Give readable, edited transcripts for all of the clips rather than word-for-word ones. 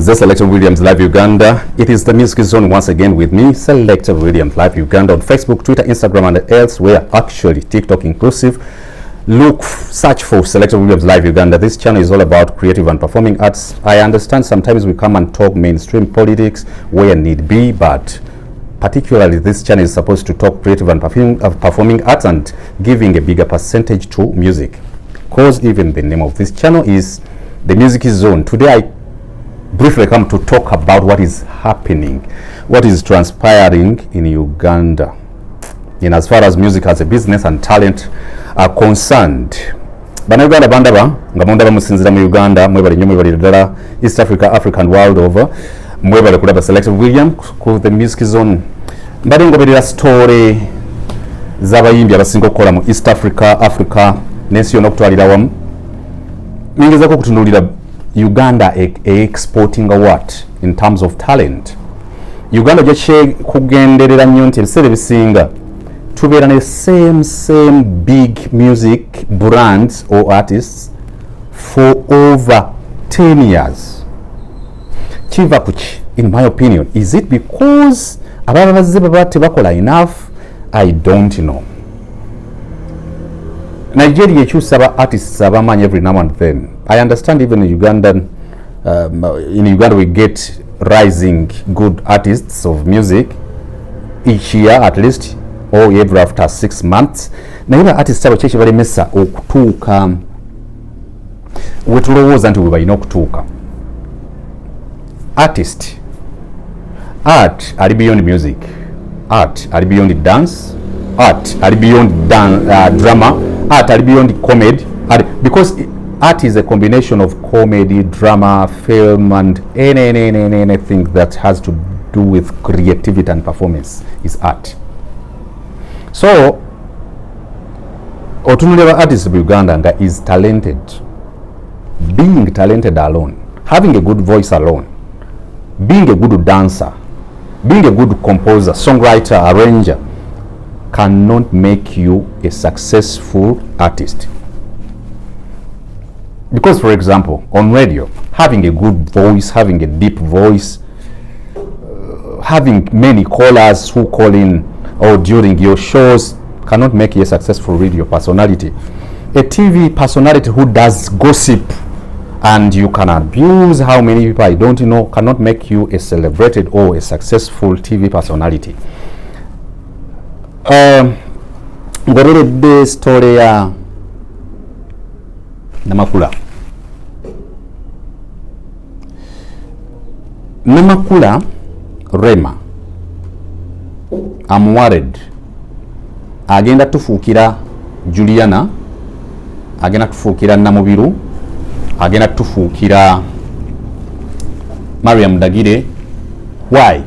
The Selector Williams Live Uganda. It is the Music Zone once again with me, Selector Williams Live Uganda, on Facebook, Twitter, Instagram, and elsewhere. Actually, TikTok inclusive. Search for Selector Williams Live Uganda. This channel is all about creative and performing arts. I understand sometimes we come and talk mainstream politics where need be, but particularly this channel is supposed to talk creative and performing arts and giving a bigger percentage to music. Because even the name of this channel is the Music Zone. Today I briefly come to talk about what is happening, what is transpiring in Uganda, in as far as music as a business and talent are concerned. Banaganda bandaba ngamonda bamusinzira mu Uganda mwebale nnyo mwebale ddala East Africa, Africa and world over. Mwebale kulaba Selector William ku the Music Zone. Mbadde ngoberera story z'abayimbi abasinga okukola mu East Africa n'ensi yonna okutwalira wamu. Ningezaako okutunuulira Uganda exporting what in terms of talent. Uganda gye kugenderera nnyo nti ebiseera ebisinga tubeera ne same big music brands or artists for over 10 years. Kiva kuki, in my opinion? Is it because ababa bazze baba tebakola enough? I don't know. Nigeria ekyusa aba artists abamanyi every now and then. I understand even in Uganda we get rising good artists of music each year at least, or every after 6 months. Naye artists abo kyeki balemesa okutuuka wetulowooza nti we balina okutuuka. Art ali beyond music. Art ali beyond dance. Art ali beyond drama. Art ali beyond comedy. Because art is a combination of comedy, drama, film, and anything that has to do with creativity and performance is art. So, otunulira artist of Uganda is talented. Being talented alone, having a good voice alone, being a good dancer, being a good composer, songwriter, arranger, cannot make you a successful artist. Because, for example, on radio, having a good voice, having a deep voice, having many callers who call in or during your shows cannot make you a successful radio personality. A TV personality who does gossip and you can abuse how many people I don't know cannot make you a celebrated or a successful TV personality. The story Namakula-Rema, I'm worried. Agenda tufuukira Juliana, agenda tufuukira Namubiru, agenda tufuukira Mariam Ndagire. Why?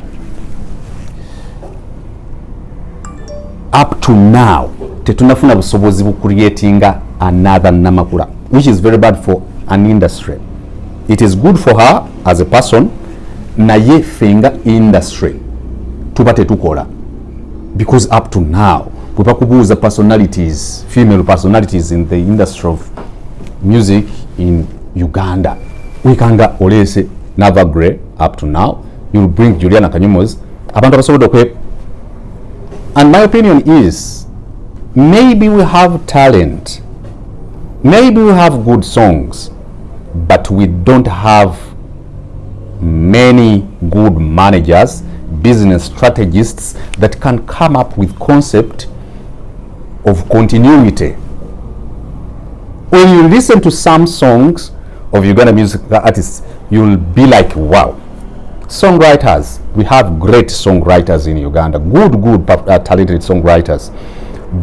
Up to now, tetunafuna busobozi bucreatinga another Namakula, which is very bad for an industry. It is good for her as a person, naye fenga industry tuba tetukola, because up to now bwebakubuuza personalities, female personalities in the industry of music in Uganda, wekanga olese Nava Gray. Up to now you'll bring Juliana, Kanyomozi, abantu abasobola okwe. And my opinion is, maybe we have talent, maybe we have good songs, but we don't have many good managers, business strategists that can come up with concept of continuity. When you listen to some songs of Uganda music artists, you'll be like, wow. Songwriters, we have great songwriters in Uganda, good talented songwriters.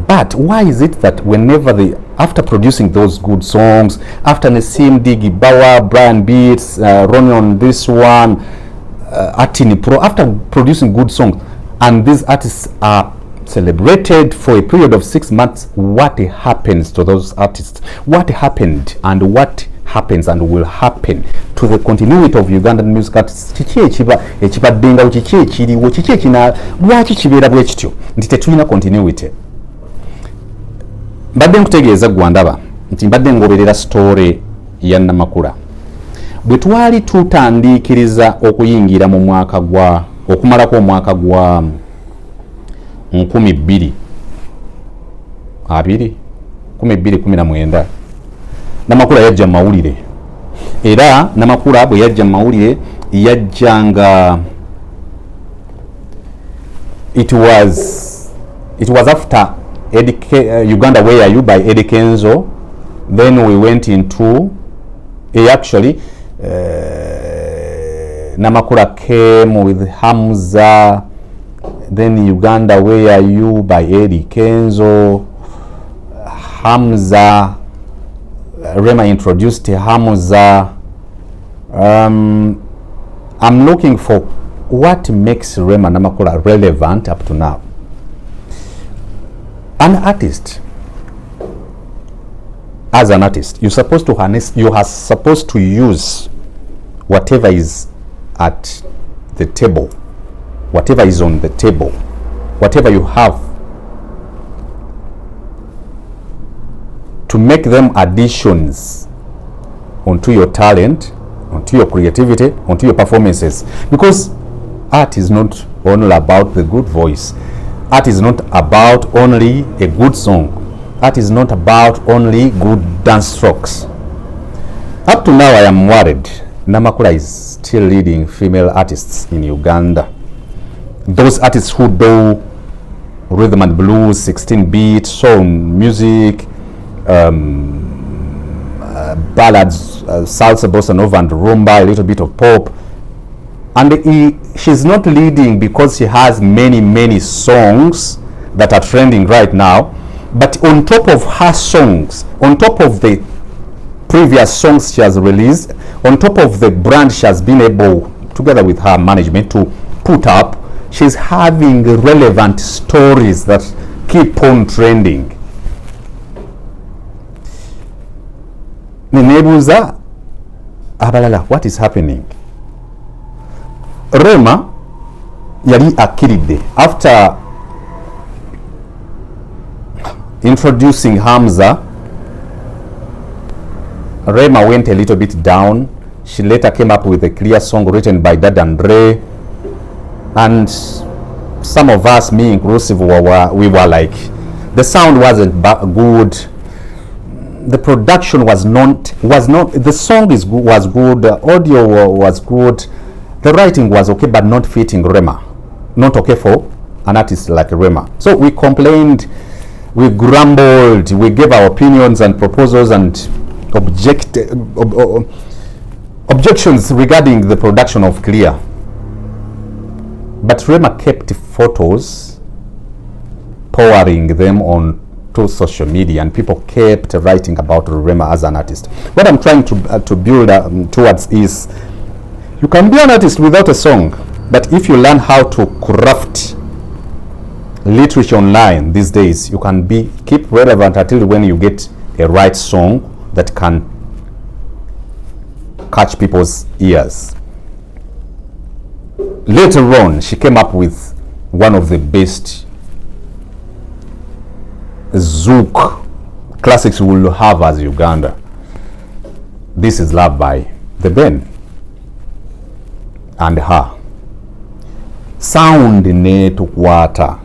But why is it that whenever after producing those good songs, after Nasim Digi Bawa, Brian Beats, Ronnie on this one, Atini Pro, after producing good songs, and these artists are celebrated for a period of 6 months, what happens to those artists? What happened and what happens and will happen to the continuity of Ugandan music artists? Kiki ekibaddenga kiki ekiriwo, kiki ekina lwaki kibeera bwe kityo nti tetulina continuity? Mbadde nkutegeeza gwandaba nti mbadde ngoberera story ya Namakula. bwe twali tutandikiriza okuyingira mu mwaka gwa okumalako omwaka gwa 2019 Namakula yajja mu mawulire, era Namakula bwe yajja mu mawulire yajjanga it was after Uganda Where Are You by Eddie Kenzo. Then we went into actually Namakula came with Hamza, then Uganda Where Are You by Eddie Kenzo, Hamza, Rema introduced Hamza. I'm looking for what makes Rema Namakula relevant up to now. An artist, as an artist, you are supposed to use whatever is at the table, whatever is on the table, whatever you have, to make them additions onto your talent, onto your creativity, onto your performances. Because art is not only about the good voice. Art is not about only a good song. Art is not about only good dance strokes. Up to now, I am worried Namakula is still leading female artists in Uganda. Those artists who do rhythm and blues, 16-beat, soul music, ballads, salsa, bossa nova, and rumba, a little bit of pop. And she's not leading because she has many songs that are trending right now. But on top of her songs, on top of the previous songs she has released, on top of the brand she has been able, together with her management, to put up, she's having relevant stories that keep on trending. Nebuza abalala, what is happening? Rema yali akiride after introducing Hamza. Rema went a little bit down. She later came up with a clear song written by Dad-Andre, and some of us, me inclusive, we were like, the sound wasn't good, the production was not, the song was good, the audio was good, the writing was okay, but not fitting Rema, not okay for an artist like Rema. So we complained, we grumbled, we gave our opinions and proposals and objections regarding the production of Clear. But Rema kept photos, powering them on to social media, and people kept writing about Rema as an artist. What I'm trying to build towards is, you can be an artist without a song, but if you learn how to craft literature online these days, you can keep relevant until when you get a right song that can catch people's ears. Later on, she came up with one of the best Zouk classics we will have as Uganda. This is Love by the Ben and her. Sound ne tukwata.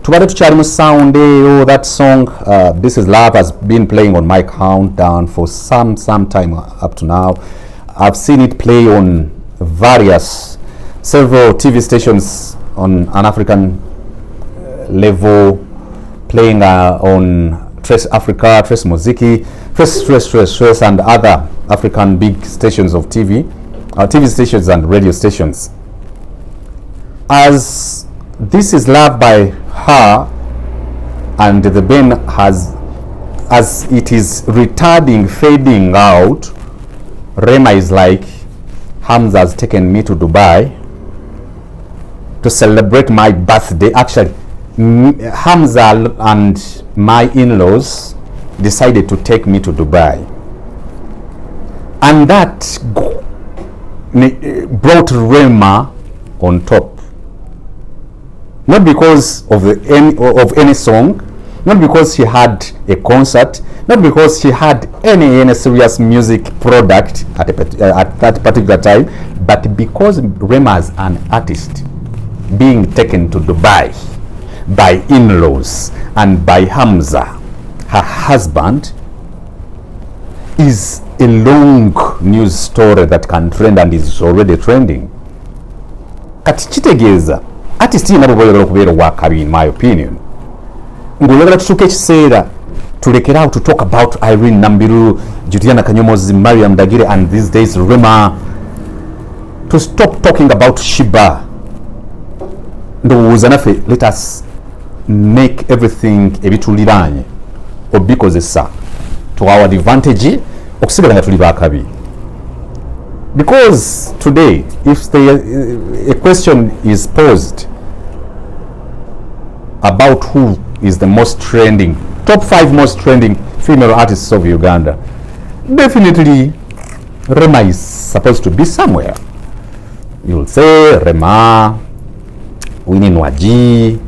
Tubade tuchari mu sound, that song, This is Love, has been playing on my countdown for some time up to now. I've seen it play on several TV stations on an African level, playing on Trace Africa, Trace Muziki, Trace, and other African big stations of TV stations and radio stations. As This is Love by her and the Ben as it is retarding, fading out, Rema is like, Hamza has taken me to Dubai to celebrate my birthday. Actually, Hamza and my in-laws decided to take me to Dubai, and that brought Rema on top, not because of any song, not because she had a concert, not because she had any serious music product at that particular time, but because Rema as an artist being taken to Dubai by in-laws and by Hamza, her husband, is a long news story that can trend and is already trending. Kati kitegeeza artist nabo boyagala okubeera wakabi, in my opinion. Ngolagala tutuke ekiseera tulekera to talk about Iryn, Namubiru, Juliana, Kanyomozi-Mariam, Ndagire, and these days Rema, to stop talking about Sheebah. Ndowooza naffe, let us make everything ebituliranye obikozesa to our advantage okusigala nga tuli bakabi. Because today, if a question is posed about who is the most trending, top 5 most trending female artists of Uganda, definitely Rema is supposed to be somewhere. You'll say Rema, Winnie, Nwagi,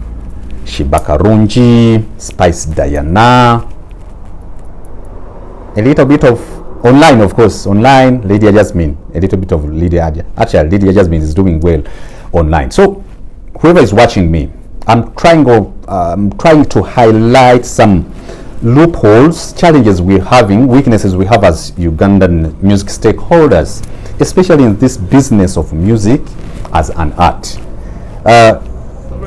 Sheebah Spice, Diana, a little bit of online, of course, online, Lydia Jasmine, a little bit of Lydia. Actually, Lydia Jasmine is doing well online. So, whoever is watching me, I'm trying to highlight some loopholes, challenges we're having, weaknesses we have as Ugandan music stakeholders, especially in this business of music as an art.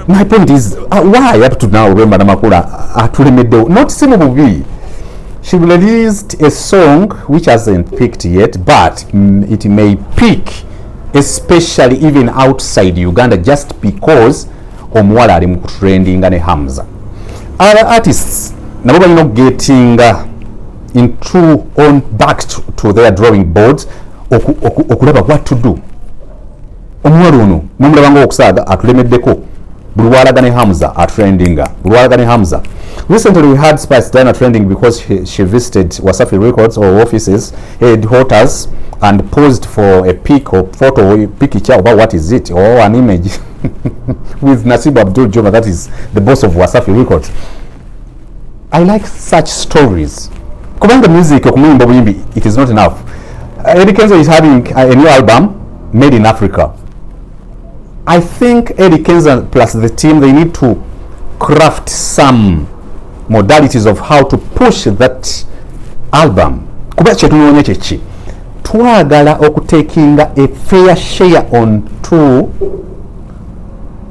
My point is, why up to now, Rema Namakula atulemedde not Simububi. She released a song which hasn't peaked yet, but it may peak, especially even outside Uganda, just because omuwala ali mu trending ne Hamza. Other artists nabo balina getting back to their drawing boards okulaba what to do. Omuwala ono mumulabanga okusaaga atulemeddeko, buli waalagane Hamza atrendinga, buli waalagane Hamza. Recently we had Spice Diana trending because she visited Wasafi Records or offices, headquarters, and posed for a pic or photo picture about what is it, or an image with Nasibu Abdul Juma, that is the boss of Wasafi Records. I like such stories. Kubanga music okumuyimba buyimbi, it is not enough. Eddie Kenzo is having a new album made in Africa. I think Eddie Kenzo plus the team, they need to craft some modalities of how to push that album. Kuba kyetunoonye kyeki, twagala okutakinga a fair share onto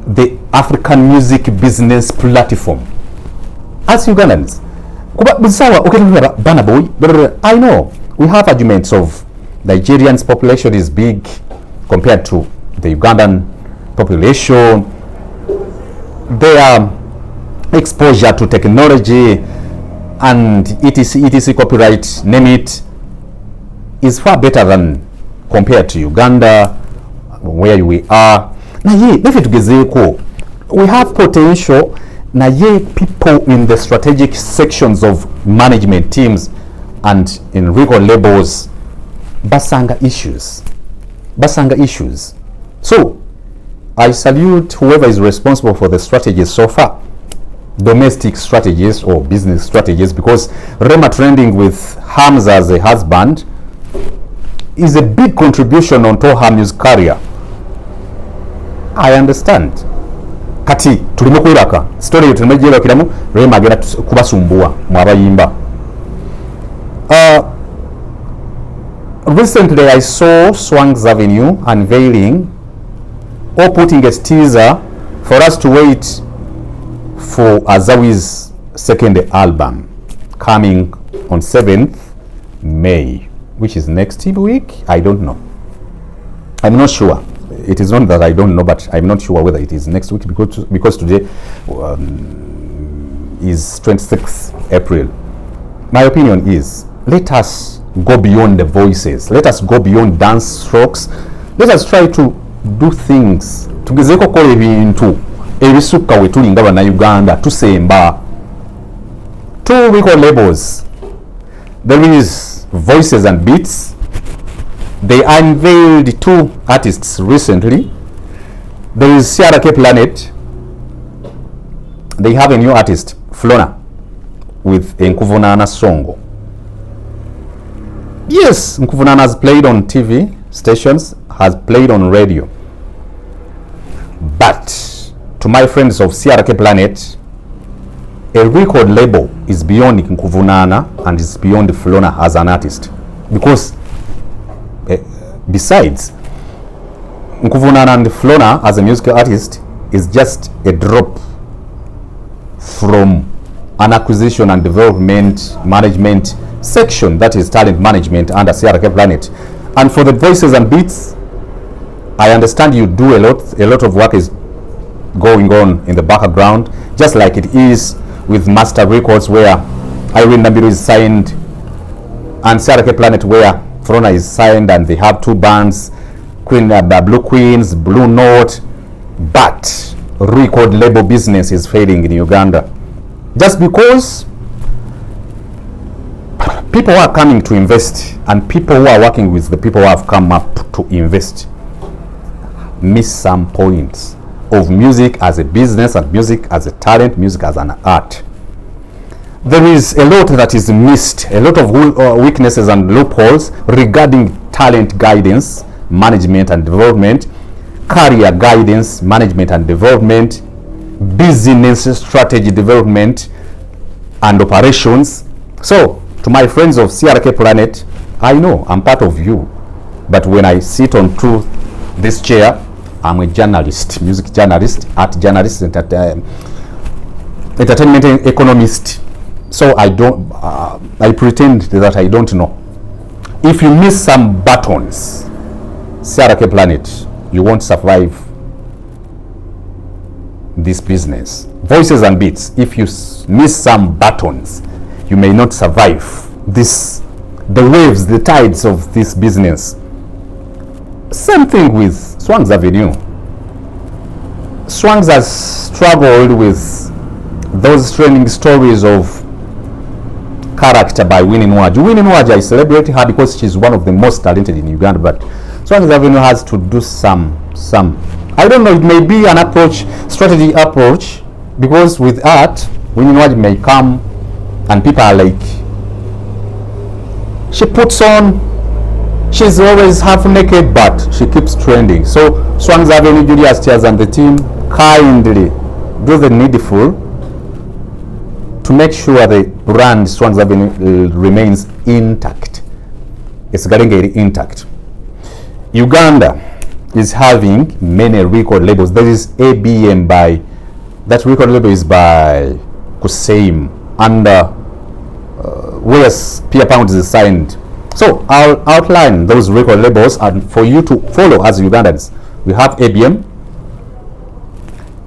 the African music business platform as Ugandans. Kuba bisawa oketulaba Burna Boy, I know we have arguments of Nigerians' population is big compared to the Ugandan population. Their exposure to technology and etc copyright, name it, is far better than compared to Uganda, where we are. Naye nefe tugezeeko, we have potential. Naye people in the strategic sections of management teams and in record labels basanga issues. So I salute whoever is responsible for the strategies so far, domestic strategies or business strategies, because Rema trending with Hamza as a husband is a big contribution onto her music career. I understand. Kati tulimo kwiraka story yetu tumejelewa kiramu Rema agenda kubasumbua mwabayimba. Recently I saw Swangs Avenue unveiling or putting a teaser for us to wait for Azawi's second album coming on 7th May, which is next week. I don't know. I'm not sure. It is not that I don't know, but I'm not sure whether it is next week because today is 26th April. My opinion is, let us go beyond the voices. Let us go beyond dance strokes. Let us try to do things. Tugezeko kola ebintu ebisukka we tulinga bana Uganda tusemba. 2 record labels. There is Voices and Beats. They unveiled 2 artists recently. There is CRK Planet. They have a new artist, Flona. with Nkuvunana song. Yes, Nkuvunana has played on TV stations, has played on radio. But to my friends of CRK Planet, a record label is beyond Nkuvunana and is beyond Flona as an artist. Because besides, Nkuvunana and Flona as a musical artist is just a drop from an acquisition and development management section, that is talent management under CRK Planet. And for the voices and beats, I understand you do a lot of work is going on in the background, just like it is with Master Records, where Iryn Namubiru is signed, and CRK Planet, where Flona is signed, and they have two bands, Blue Queens, Blue Note. But record label business is failing in Uganda, just because people who are coming to invest and people who are working with the people who have come up to invest miss some points of music as a business and music as a talent, music as an art. There is a lot that is missed, a lot of weaknesses and loopholes regarding talent guidance, management and development, career guidance, management and development, business strategy development and operations. So to my friends of CRK Planet, I know I'm part of you, but when I sit on this chair, I'm a journalist, music journalist, art journalist, entertainment economist. So I pretend that I don't know. If you miss some buttons, CRK Planet, you won't survive this business. Voices and beats, if you miss some buttons, you may not survive the waves, the tides of this business. Same thing with Swangs Avenue. Swangs has struggled with those trending stories of character by Winnie Nwagi. Winnie Nwagi, I celebrate her because she's one of the most talented in Uganda, but Swangs Avenue has to do some I don't know, it may be an approach, strategy approach, because with art, Winnie Nwagi may come and people are like, she puts on, she's always half naked, but she keeps trending. So Swangs Avenue, Julius Tears and the team kindly do the needful to make sure the brand Swangs Avenue remains intact. It's getting intact. Uganda is having many record labels. There is ABM that record label is by Kuseim, under where Pierre Pound is signed. So I'll outline those record labels and for you to follow as Ugandans. We have ABM,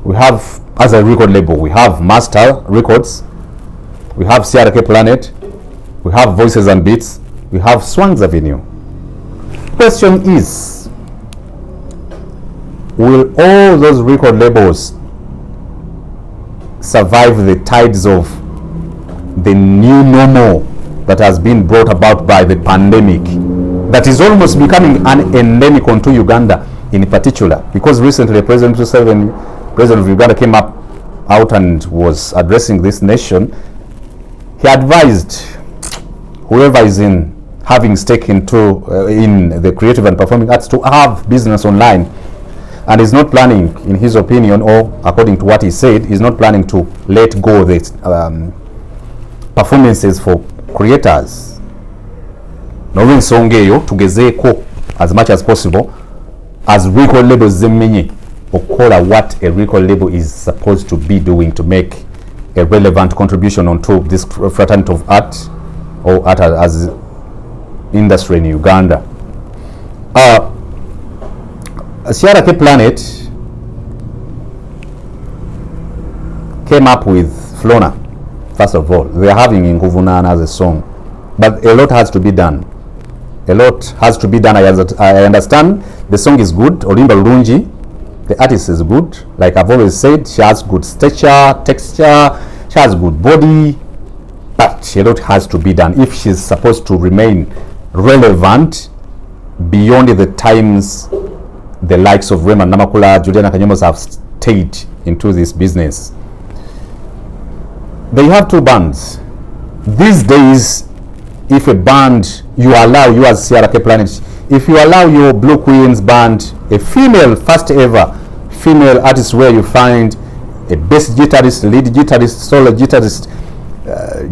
we have as a record label, we have Master Records, we have CRK Planet, we have Voices and Beats, we have Swangs Avenue. Question is, will all those record labels survive the tides of the new normal that has been brought about by the pandemic, that is almost becoming an endemic onto Uganda in particular? Because recently President Museveni, President of Uganda, came out and was addressing this nation. He advised whoever is having stake in the creative and performing arts to have business online, and is not planning, in his opinion, or according to what he said, he's not planning to let go the performances for creators. Nolwensonga eyo tugezeeko as much as possible as record labels zemenye okola what a record label is supposed to be doing to make a relevant contribution onto this fraternity of art or art as industry in Uganda. CRK Planet came up with Flona. First of all, they are having Nkuvunana as a song, but a lot has to be done. A lot has to be done. I understand the song is good. Olimba Lungi, the artist is good. Like I've always said, she has good stature, texture, she has good body, but a lot has to be done if she's supposed to remain relevant beyond the times the likes of Rema, Namakula, Juliana, Kanyomozi have stayed into this business. They have two bands, These days, if a band, you allow, you as CRK Planet, if you allow your Blue Queens band, a female, first ever female artist, where you find a bass guitarist, lead guitarist, solo guitarist,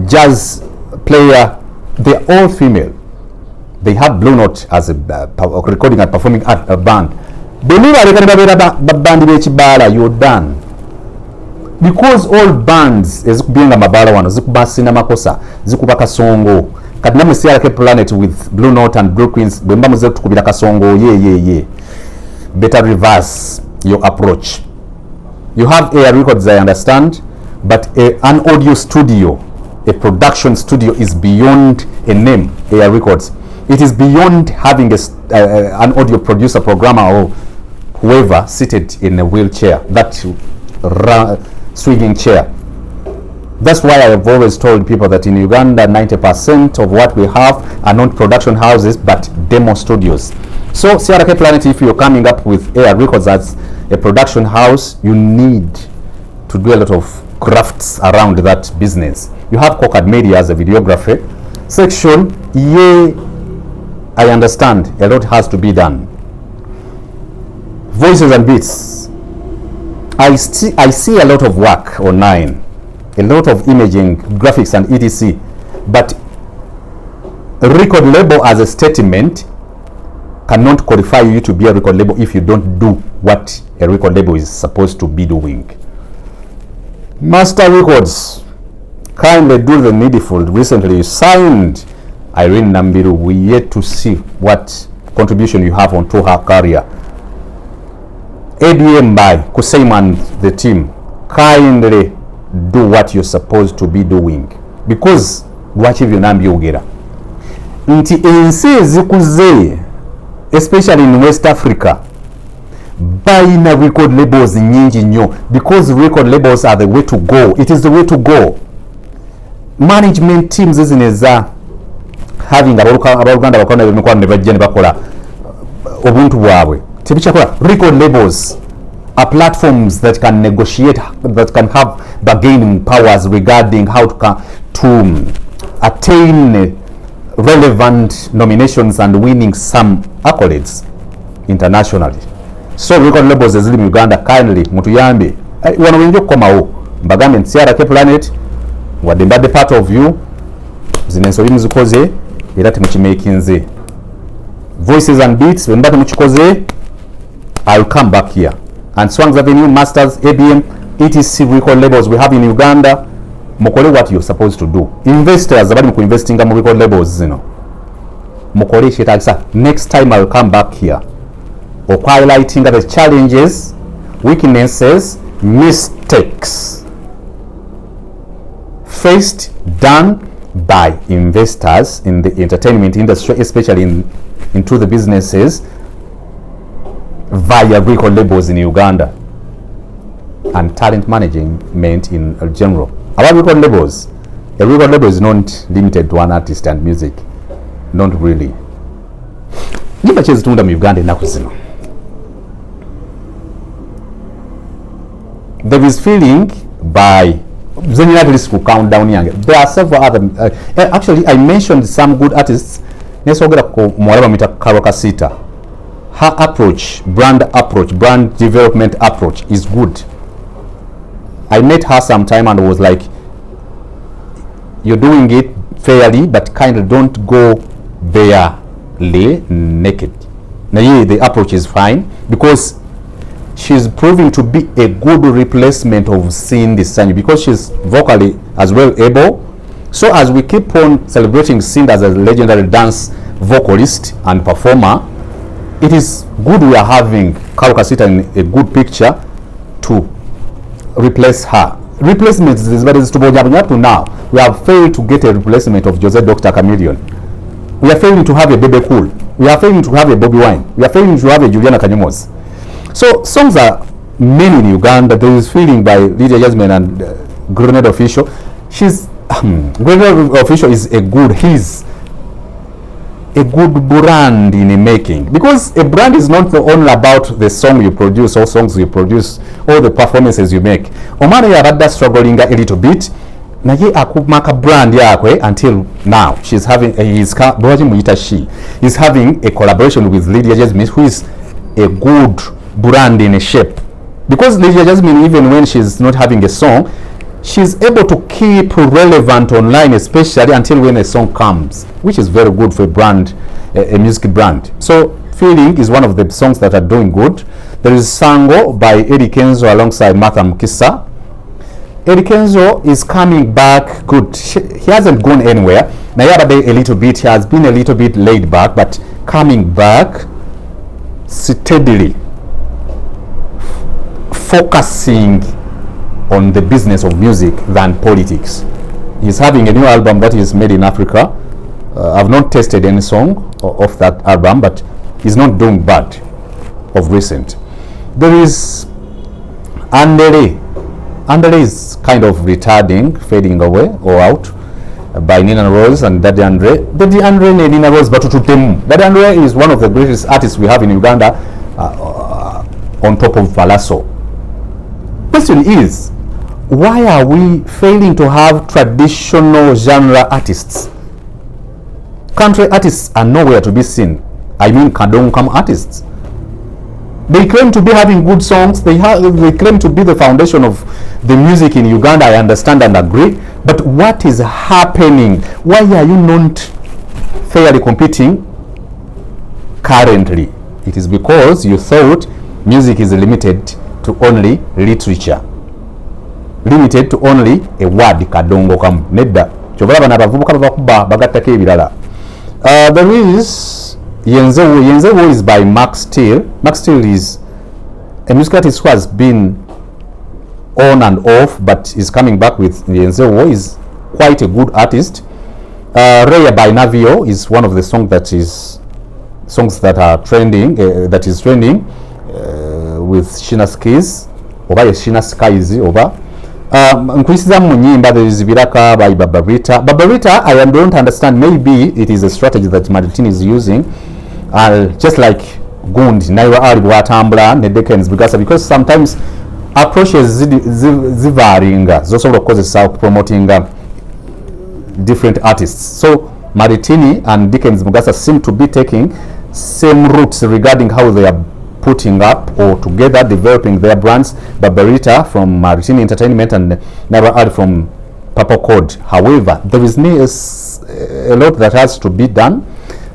jazz player, they're all female. They have Blue Note as a recording and performing at a band. You're done. Because all bands ezikubenga mabala wano zikubasina makosa zikuba kasongo kati namwe CRK Planet with Blue Note and Blue Queens bwemba muze tukubira kasongo ye better reverse your approach. You have Air Records, I understand, but an audio studio, a production studio, is beyond a name, Air Records. It is beyond having an audio producer, programmer, or whoever seated in a wheelchair, that swinging chair. That's why I have always told people that in Uganda 90% of what we have are not production houses but demo studios. So CRK Planet, if you're coming up with Air Records as a production house, you need to do a lot of crafts around that business. You have Cocard Media as a videography section. I understand a lot has to be done. Voices and Beats, I see a lot of work online, a lot of imaging, graphics and etc. But a record label as a statement cannot qualify you to be a record label if you don't do what a record label is supposed to be doing. Master Records, kindly do the needful. Recently you signed Iryn Namubiru. We yet to see what contribution you have onto her career. ADM by Kuseima and the team, kindly do what you're supposed to be doing, because lwaki byonna nti ensi ezikuze, especially in West Africa, bayina record labels nyingi nnyo, because record labels are the way to go. It is the way to go. Management teams ezineza having abaluganda bakola emikwano ne bajja ne bakola obuntu bwabwe tebichakola. Record labels are platforms that can negotiate, that can have bargaining powers regarding how to attain relevant nominations and winning some accolades internationally. So record labels ezili mu Uganda, kindly mutuyambe wano wenje okukomawo mbagambe nti CRK Planet wadde mbadde part of you zino ensobi muzikoze era temukimakinze. Voices and Beats mbadde mukikoze, I'll come back here. And Swangs Avenue, Masters, ABM, etc record labels we have in Uganda, mukole what you're supposed to do. Investors abali mu investing mu record labels zino mukole kyetaagisa. Next time I'll come back here highlighting the challenges, weaknesses, mistakes faced, done by investors in the entertainment industry, especially into the businesses via record labels in Uganda and talent management in general. About record labels, a record label is not limited to one artist and music, not really. Nyimba kyezitunda mu Uganda ennaku zino, there is feeling by at least to count down yange. There are several other actually I mentioned some good artists. Nesogera ku muwala bamita Karokasita. Her approach, brand development approach is good. I met her sometime and was like, you're doing it fairly, but kind of don't go barely naked. Now yeah, the approach is fine because she's proving to be a good replacement of Cindy Sanyu, because she's vocally as well able. So as we keep on celebrating Cindy as a legendary dance vocalist and performer, it is good we are having Karokasita in a good picture to replace her. Replacements is very up to now. We have failed to get a replacement of Jose Dr. Chameleon. We are failing to have a Bebe Cool. We are failing to have a Bobby Wine. We are failing to have a Juliana Kanyomozi. So songs are many in Uganda. There is feeling by Lydia Jasmine and Grenade Official. Grenade Official is a good brand in the making, because a brand is not only about the song you produce or songs you produce or the performances you make. Omani Yarada struggling a little bit. naye akumaka brand yakwe until now. She's having she's having a collaboration with Lydia Jasmine, who is a good brand in a shape, because Lydia Jasmine, even when she's not having a song, she's able to keep relevant online, especially until when a song comes, which is very good for a brand, a music brand. So Feeling is one of the songs that are doing good. There is Sango by Eddie Kenzo alongside Martha Mukisa. Eddie Kenzo is coming back good. He hasn't gone anywhere. Nayara a little bit, he has been a little bit laid back, but coming back steadily, focusing on the business of music than politics. He's having a new album that is made in Africa. I've not tested any song of that album, but he's not doing bad of recent. There is Andere. Andere is kind of retarding, fading away or out, by Nina Rose and Daddy Andre. Daddy Andre and Nina Rose batututemu. Daddy Andre is one of the greatest artists we have in Uganda, on top of Valaso. Question is, why are we failing to have traditional genre artists? Country artists are nowhere to be seen. I mean Kadonkam artists. They claim to be having good songs. They claim to be the foundation of the music in Uganda. I understand and agree. But what is happening? Why are you not fairly competing currently? It is because you thought music is limited to only literature, limited to only a word kadongo kam nedda chovala bana bavubuka bakuba bagattako ebirala. There is Yenzewo. Yenzewo is by Max Steele. Max Steele is a music artist who has been on and off, but is coming back with Yenzewo. Is quite a good artist. Raya by Navio is one of the songs that are trending, that is trending with Shina Skies oba Shina Skies oba nkwisiza mu nyimba. There is Biraka by Babarita. Babarita, I don't understand, maybe it is a strategy that Martin is using, just like Gund Naira Ali Bwatambula Nedekens because sometimes approaches zivaringa zosobola okukozesa promoting different artists. So Maritini and Dickens Mugasa seem to be taking same routes regarding how they are putting up or together developing their brands. Barbarita from Maritini Entertainment and Naira Ali from Purple Code. However, there is a lot that has to be done.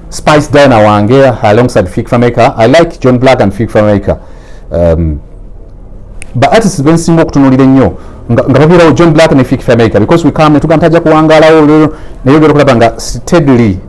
Spice Diana-Winnie alongside Fikfa Maker. I like John Black and Fikfa Maker. But artists ben singa okutunulira nnyo nga babirawo John Black ne Fikfa Maker, because we come ne tugamtaja kuwangalawo neyogera okulaba nga steadily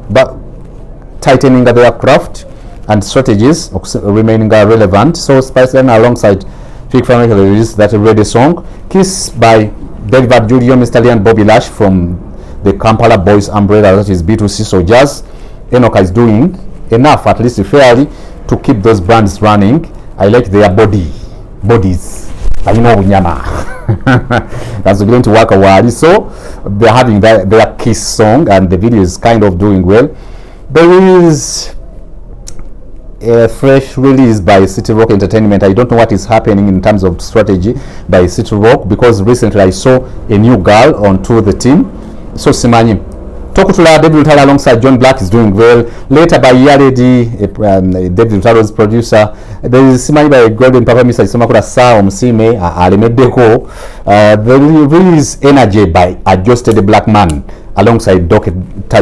tightening their craft and strategies remaining relevant. So Spice Diana alongside Fikfa Maker released that ready song Kiss by David Julio, Mr. Lee and Bobby Lash from the Kampala Boys umbrella, that is B2C. So Jazz Enoka is doing enough, at least fairly, to keep those brands running. I like their bodies. I know Nyama. That's going to work a while. So they're having their Kiss song, and the video is kind of doing well. There is a fresh release by City Rock Entertainment. I don't know what is happening in terms of strategy by City Rock, because recently I saw a new girl onto the team. So Simanyi Tokutula, David Lutalo alongside John Black is doing well. Later by Yaredi, David Lutalo's producer. There is Simanyi by Golden Papa Mr. Isomakura Sao Msime Alimedeko. There is Energy by Adjusted Black Man alongside Dr.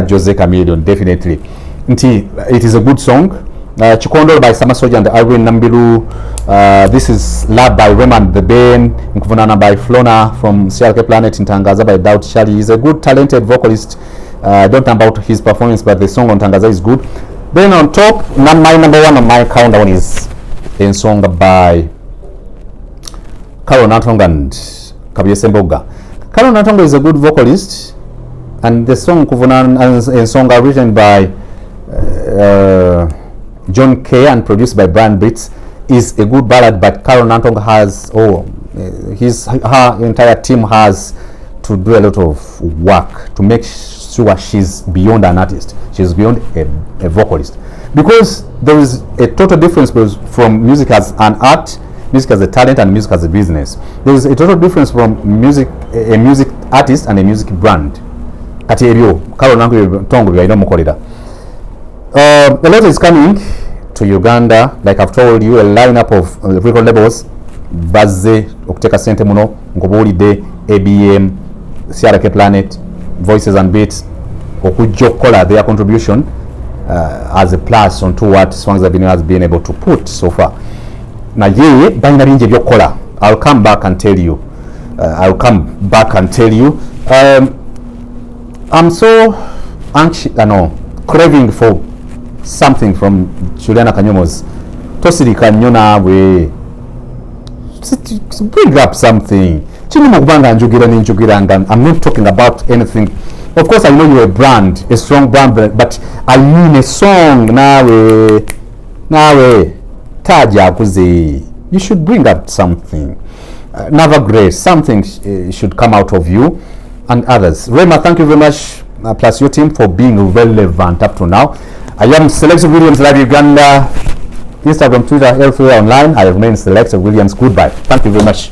Jose Chameleon. Definitely, it is a good song. Chikondo by Sama Soja and Iryn Namubiru. This is Love by Raymond the Ben. Nkuvunana by Flona from CLK Planet in Tangaza by Doubt Shali. He's a good talented vocalist. I don't know about his performance, but the song on Tangaza is good. Then on top, my number one on my countdown is a song by Carol Natonga and Kabiese Mboga. Carol Natonga is a good vocalist, and the song Nkuvunana and song are written by John Kay and produced by Brian Beats is a good ballad, but Carol Natonga has her entire team has to do a lot of work to make sure she's beyond an artist. She's beyond a vocalist, because there is a total difference from music as an art, music as a talent, and music as a business. There is a total difference from a music artist and a music brand. Kati ebyo kalo nangu tongo byalina mukolera. A lot is coming to Uganda. Like I've told you, a lineup of record labels bazze okuteka sente muno ngobulide ABM, CRK Planet, Voices and Beats okujja okukola their contribution as a plus onto what Swangs Avenue has been able to put so far. Naye balina bingi ebyokukola. I'll come back and tell you. I'm so anxious, craving for something from Juliana Kanyomozi. Tosirika nnyo naawe. Bring up something. Chini kubanga njugira. I'm not talking about anything. Of course, I know you're a brand, a strong brand, but I mean a song. Nawe. Taja kuzi. You should bring up something. Never Grace, something should come out of you and others. Rema, thank you very much, plus your team, for being relevant up to now. I am Selective Williams, Live Uganda, Instagram, Twitter, everywhere online. I remain Selective Williams. Goodbye. Thank you very much.